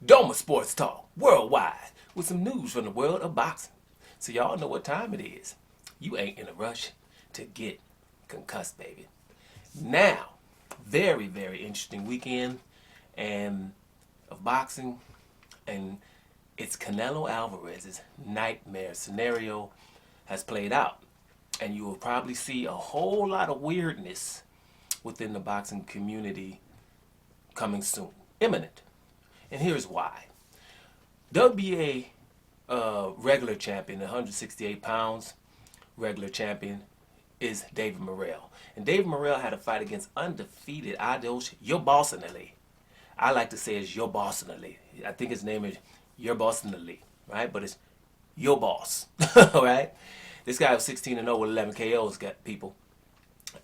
Doma Sports Talk worldwide with some news from the world of boxing. So y'all know what time it is. You ain't in a rush to get concussed, baby. Now, very, very interesting weekend and of boxing, and it's Canelo Alvarez's nightmare scenario has played out. And you will probably see a whole lot of weirdness within the boxing community coming soon, imminent. And here's why. WBA regular champion, 168 pounds, regular champion is David Morrell. And David Morrell had a fight against undefeated Aidos Yerbossynuly. I like to say it's Yerbossynuly. I think his name is Yerbossynuly, right? But it's your boss, right? This guy was 16-0 with 11 KOs, got people,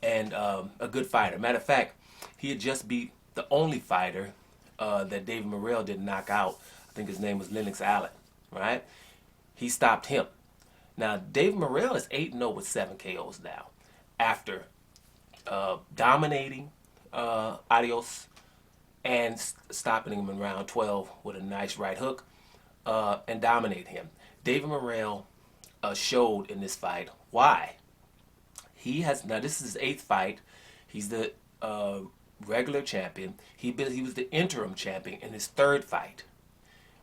and a good fighter. Matter of fact, he had just beat the only fighter that David Morrell didn't knock out. I think his name was Lennox Allen, right? He stopped him. Now, David Morrell is 8-0 with 7 KOs now after dominating Aidos and stopping him in round 12 with a nice right hook and dominating him. David Morrell showed in this fight why. He has, now this is his 8th fight. He's the regular champion. He was the interim champion in his 3rd fight,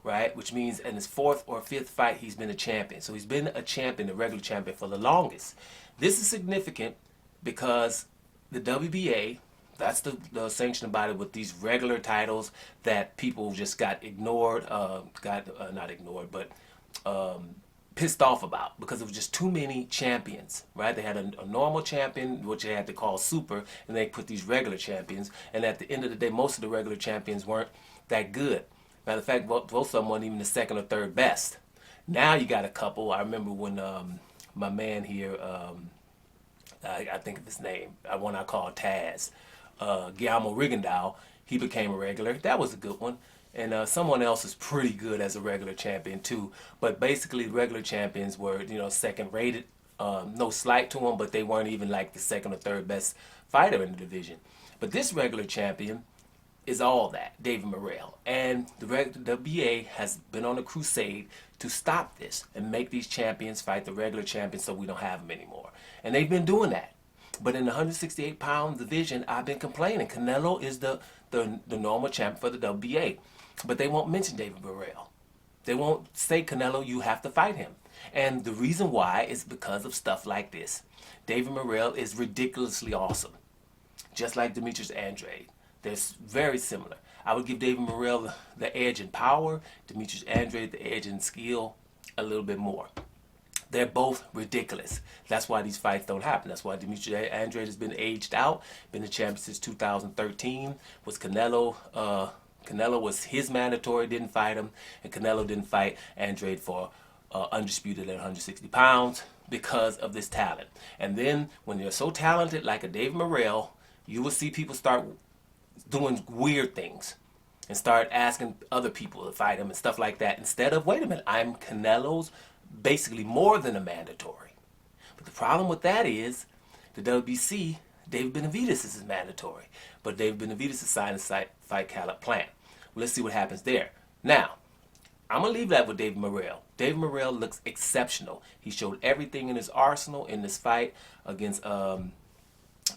right? Which means in his 4th or 5th fight, he's been a champion. So he's been a champion, a regular champion for the longest. This is significant because the WBA, that's the sanctioning body with these regular titles that people just got ignored, not ignored, but pissed off about because it was just too many champions, right? They had a normal champion, which they had to call super, and they put these regular champions. And at the end of the day, most of the regular champions weren't that good. Matter of fact, most of them weren't even the 2nd or 3rd best. Now you got a couple. I remember when my man here, I think of his name, one I call Taz, Guillermo Rigondeaux, he became a regular. That was a good one. And someone else is pretty good as a regular champion too. But basically, regular champions were, second rated. No slight to them, but they weren't even like the 2nd or 3rd best fighter in the division. But this regular champion is all that, David Morrell. And the WBA has been on a crusade to stop this and make these champions fight the regular champions so we don't have them anymore. And they've been doing that. But in the 168-pound division, I've been complaining. Canelo is the normal champion for the WBA. But they won't mention David Morrell. They won't say, Canelo, you have to fight him. And the reason why is because of stuff like this. David Morrell is ridiculously awesome. Just like Dimitrii Bivol. They're very similar. I would give David Morrell the edge in power, Dimitrii Bivol the edge in skill a little bit more. They're both ridiculous. That's why these fights don't happen. That's why Dimitrii Bivol has been aged out, been the champion since 2013. Was Canelo was his mandatory, didn't fight him, and Canelo didn't fight Andrade for undisputed at 160 pounds because of this talent. And then when you're so talented like a David Morrell, you will see people start doing weird things and start asking other people to fight him and stuff like that instead of, wait a minute, I'm Canelo's basically more than a mandatory. But the problem with that is the WBC, David Benavidez is mandatory, but David Benavidez is signed a fight Caleb Plant. Well, let's see what happens there. Now, I'm going to leave that with David Morrell. David Morrell looks exceptional. He showed everything in his arsenal in this fight against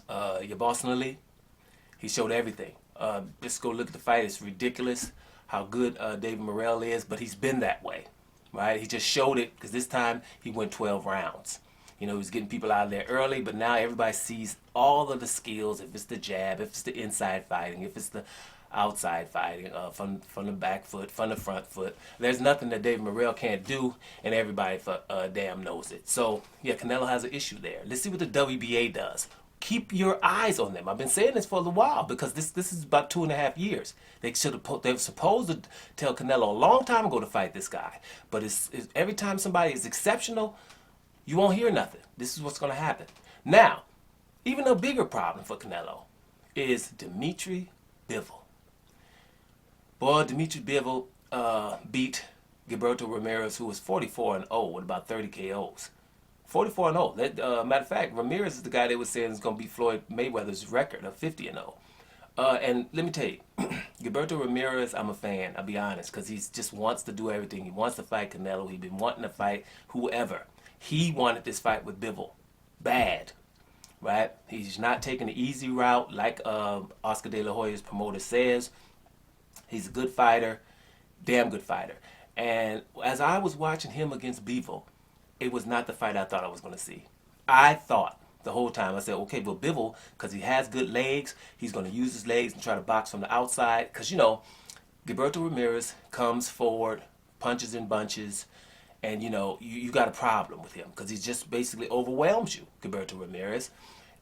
Yerbossynuly. He showed everything. Just go look at the fight. It's ridiculous how good David Morrell is, but he's been that way, right? He just showed it because this time he went 12 rounds. He was getting people out of there early, but now everybody sees all of the skills. If it's the jab, if it's the inside fighting, if it's the outside fighting, from the back foot, from the front foot. There's nothing that David Morrell can't do, and everybody damn knows it. So, yeah, Canelo has an issue there. Let's see what the WBA does. Keep your eyes on them. I've been saying this for a while because this is about 2.5 years. They were supposed to tell Canelo a long time ago to fight this guy. But it's every time somebody is exceptional, you won't hear nothing. This is what's going to happen. Now, even a bigger problem for Canelo is Dimitrii Bivol. Boy, Dimitrii Bivol beat Gilberto Ramirez, who was 44-0 with about 30 KOs. 44-0. Matter of fact, Ramirez is the guy they were saying is going to beat Floyd Mayweather's record of 50-0. And let me tell you, Gilberto Ramirez, I'm a fan. I'll be honest, because he just wants to do everything. He wants to fight Canelo. He's been wanting to fight whoever. He wanted this fight with Bivol, bad, right? He's not taking the easy route like Oscar De La Hoya's promoter says. He's a good fighter, damn good fighter. And as I was watching him against Bivol, it was not the fight I thought I was going to see. I thought the whole time, I said, okay, but Bivol, because he has good legs, he's going to use his legs and try to box from the outside. Because, you know, Gilberto Ramirez comes forward, punches in bunches, and, you know, you got a problem with him because he just basically overwhelms you, Gilberto Ramirez.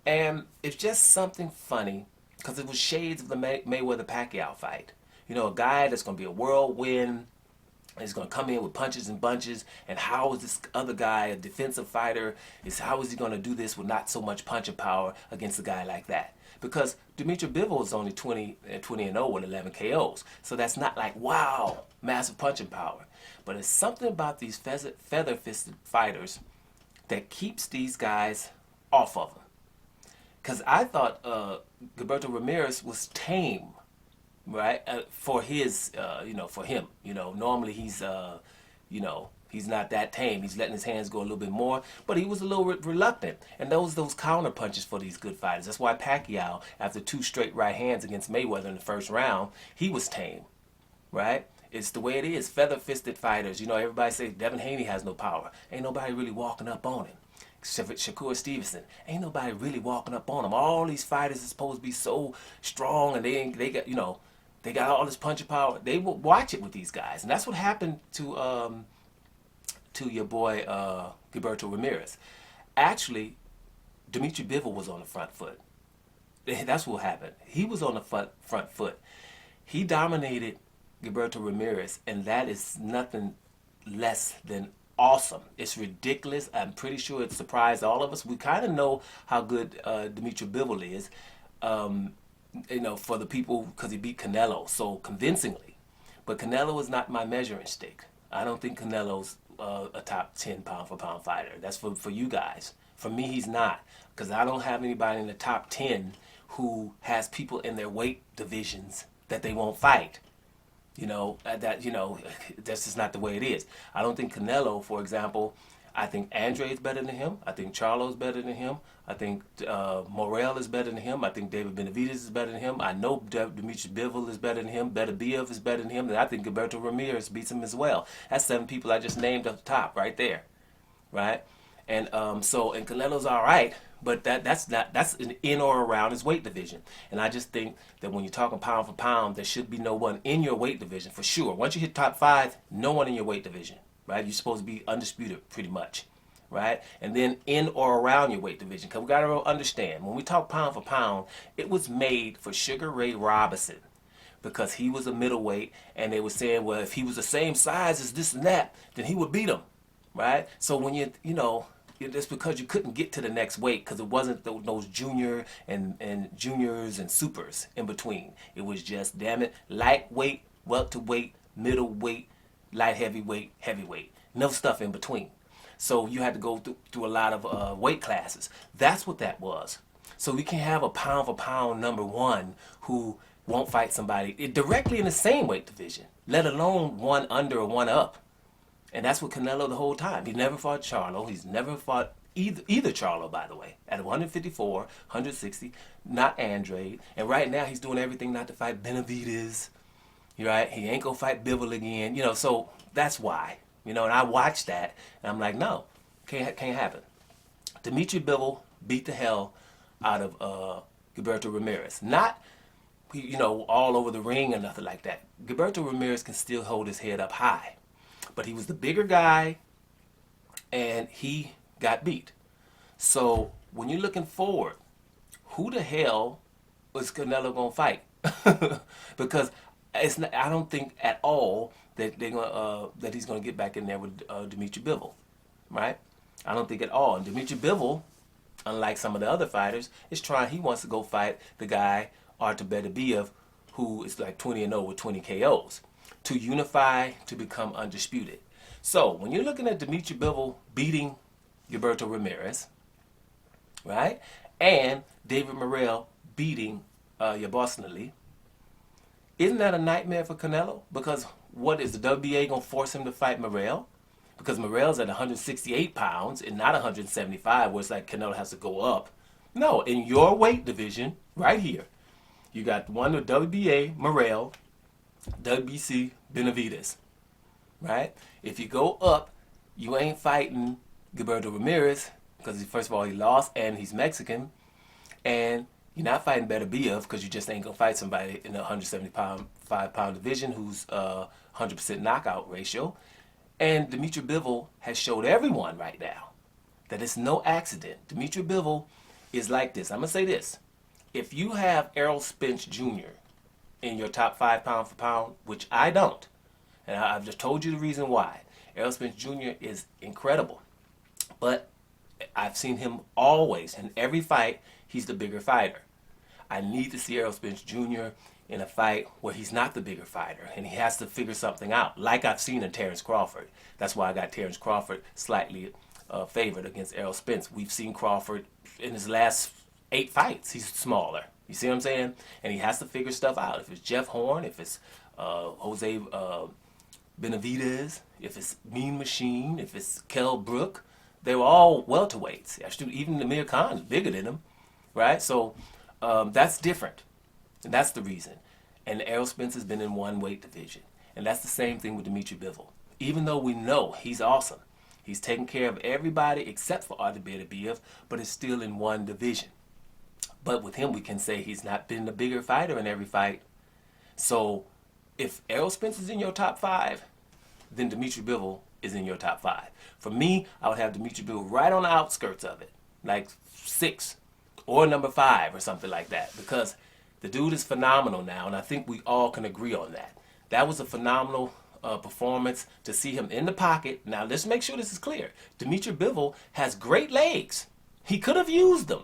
And it's just something funny because it was shades of the Mayweather-Pacquiao fight. You know, a guy that's going to be a whirlwind, he's going to come in with punches and bunches, and how is this other guy, a defensive fighter, how is he going to do this with not so much punching power against a guy like that? Because Dimitrii Bivol is only 20-0 with 11 KOs. So that's not like, wow, massive punching power. But it's something about these feather-fisted fighters that keeps these guys off of them. Because I thought Gilberto Ramirez was tame, right? For his, for him. Normally he's, he's not that tame. He's letting his hands go a little bit more, but he was a little reluctant. And those counter punches for these good fighters. That's why Pacquiao, after 2 straight right hands against Mayweather in the first round, he was tame, right? It's the way it is. Feather-fisted fighters. Everybody say Devin Haney has no power. Ain't nobody really walking up on him. Except for Shakur Stevenson. Ain't nobody really walking up on him. All these fighters are supposed to be so strong, and they got all this punching power. They will watch it with these guys, and that's what happened to your boy Gilberto Ramirez. Actually, Dimitrii Bivol was on the front foot. That's what happened. He was on the front foot. He dominated Gilberto Ramirez, and that is nothing less than awesome. It's ridiculous. I'm pretty sure it surprised all of us. We kind of know how good Dimitrii Bivol is. For the people, because he beat Canelo so convincingly. But Canelo is not my measuring stick. I don't think Canelo's a top 10 pound-for-pound fighter. That's for you guys. For me, he's not. Because I don't have anybody in the top 10 who has people in their weight divisions that they won't fight. That's just not the way it is. I don't think Canelo, for example, I think Andre is better than him. I think Charlo's better than him. I think Morrell is better than him. I think David Benavidez is better than him. I know Dimitrii Bivol is better than him. Beterbiev is better than him. And I think Gilberto Ramirez beats him as well. That's 7 people I just named up top right there, right? And and Canelo's all right, but that's an in or around his weight division. And I just think that when you're talking pound for pound, there should be no one in your weight division for sure. Once you hit top 5, no one in your weight division. Right? You're supposed to be undisputed pretty much, right? And then in or around your weight division. Because we got to understand, when we talk pound for pound, it was made for Sugar Ray Robinson because he was a middleweight, and they were saying, well, if he was the same size as this and that, then he would beat him, right? So when it's because you couldn't get to the next weight because it wasn't those junior and juniors and supers in between. It was just, damn it, lightweight, welterweight, middleweight, light heavyweight, heavyweight. No stuff in between. So you had to go through a lot of weight classes. That's what that was. So we can't have a pound for pound number 1 who won't fight somebody directly in the same weight division, let alone one under or one up. And that's what Canelo the whole time. He never fought Charlo. He's never fought either Charlo, by the way, at 154, 160, not Andre. And right now he's doing everything not to fight Benavidez. Right? He ain't gonna fight Bivol again. So that's why. And I watched that, and I'm like, no, can't happen. Dimitrii Bivol beat the hell out of Gilberto Ramirez. Not, all over the ring or nothing like that. Gilberto Ramirez can still hold his head up high. But he was the bigger guy, and he got beat. So when you're looking forward, who the hell is Canelo gonna fight? Because I don't think at all that that he's gonna get back in there with Dimitrii Bivol, right? I don't think at all. And Dimitrii Bivol, unlike some of the other fighters, he wants to go fight the guy Artur Beterbiev, who is like 20-0 with 20 KOs, to unify to become undisputed. So when you're looking at Dimitrii Bivol beating Gilberto Ramirez, right, and David Morrell beating Yerbossynuly. Isn't that a nightmare for Canelo? Because what is the WBA going to force him to fight Morrell? Because Morrell's at 168 pounds and not 175, where it's like Canelo has to go up. No, in your weight division, right here, you got one with WBA, Morrell, WBC, Benavidez, right? If you go up, you ain't fighting Gilberto Ramirez, because first of all, he lost and he's Mexican, and you're not fighting Beterbiev because you just ain't going to fight somebody in the 175-pound division who's 100% knockout ratio. And Dimitrii Bivol has showed everyone right now that it's no accident. Dimitrii Bivol is like this. I'm going to say this. If you have Errol Spence Jr. in your top 5 pound for pound, which I don't, and I've just told you the reason why. Errol Spence Jr. is incredible. But I've seen him always, in every fight, he's the bigger fighter. I need to see Errol Spence Jr. in a fight where he's not the bigger fighter and he has to figure something out, like I've seen in Terrence Crawford. That's why I got Terrence Crawford slightly favored against Errol Spence. We've seen Crawford in his last 8 fights. He's smaller. You see what I'm saying? And he has to figure stuff out. If it's Jeff Horn, if it's Jose Benavidez, if it's Mean Machine, if it's Kell Brook, they were all welterweights. Actually, even Amir Khan is bigger than him, right? So that's different, and that's the reason. And Errol Spence has been in one weight division, and that's the same thing with Dimitrii Bivol. Even though we know he's awesome, he's taking care of everybody except for Artur Beterbiev, but is still in one division. But with him, we can say he's not been the bigger fighter in every fight. So if Errol Spence is in your top 5, then Dimitrii Bivol is in your top 5. For me, I would have Dimitrii Bivol right on the outskirts of it, like 6 or number 5 or something like that, because the dude is phenomenal now, and I think we all can agree on that. That was a phenomenal performance to see him in the pocket. Now, let's make sure this is clear. Dimitrii Bivol has great legs. He could have used them.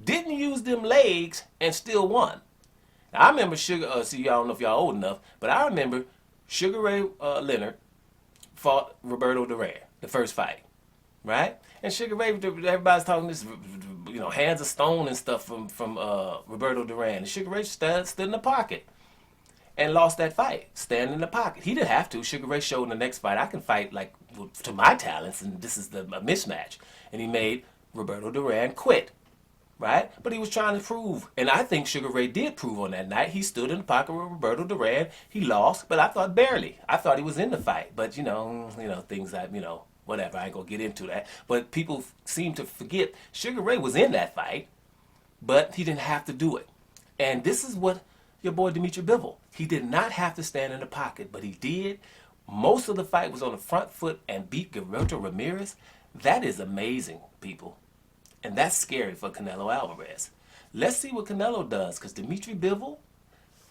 Didn't use them legs and still won. Now, I remember Sugar, see, I don't know if y'all old enough, but I remember Sugar Ray Leonard fought Roberto Duran, the first fight, right? And Sugar Ray, everybody's talking this, you know, hands of stone and stuff from Roberto Duran. And Sugar Ray stood in the pocket and lost that fight, standing in the pocket. He didn't have to. Sugar Ray showed in the next fight, I can fight like to my talents, and this is a mismatch. And he made Roberto Duran quit, right? But he was trying to prove, and I think Sugar Ray did prove on that night. He stood in the pocket with Roberto Duran. He lost, but I thought barely. I thought he was in the fight, but you know, things that, whatever. I ain't gonna get into that. But people seem to forget Sugar Ray was in that fight, but he didn't have to do it. And this is what your boy Dimitrii Bivol. He did not have to stand in the pocket, but he did. Most of the fight was on the front foot and beat Gilberto Ramirez. That is amazing, people. And that's scary for Canelo Alvarez. Let's see what Canelo does, because Dimitrii Bivol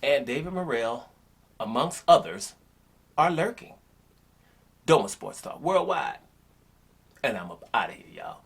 and David Morrell, amongst others, are lurking. Doma Sports Talk Worldwide. And I'm up out of here, y'all.